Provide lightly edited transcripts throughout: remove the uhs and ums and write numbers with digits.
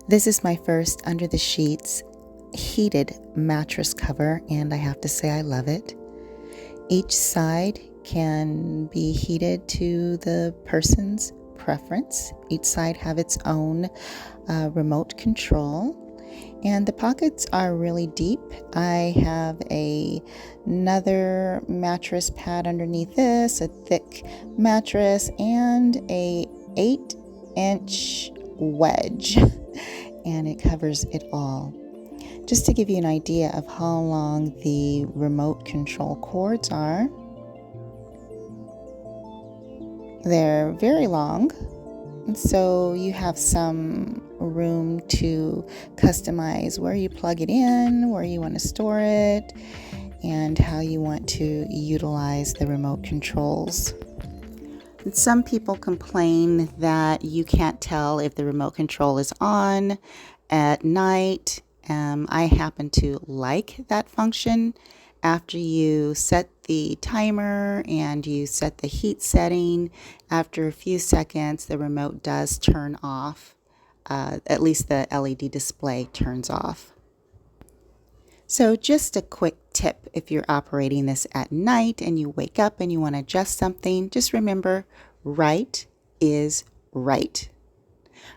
This is my first under the sheets heated mattress cover, and I have to say I love it. Each side can be heated to the person's preference. Each side have its own remote control, and the pockets are really deep. I have another mattress pad underneath this, a thick mattress, and a 8-inch wedge, and it covers it all. Just to give you an idea of how long the remote control cords are, they're very long, and so you have some room to customize where you plug it in, where you want to store it, and how you want to utilize the remote controls. And some people complain that you can't tell if the remote control is on at night. I happen to like that function. After you set the timer and you set the heat setting, after a few seconds, the remote does turn off. At least the LED display turns off. So just a quick tip, if you're operating this at night and you wake up and you want to adjust something, just remember, right is right.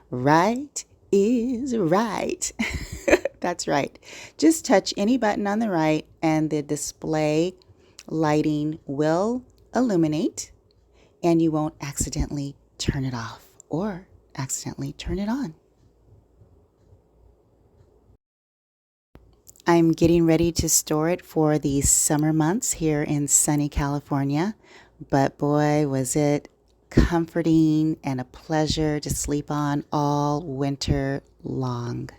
Right is right. That's right. Just touch any button on the right and the display lighting will illuminate, and you won't accidentally turn it off or accidentally turn it on. I'm getting ready to store it for the summer months here in sunny California, but boy, was it comforting and a pleasure to sleep on all winter long.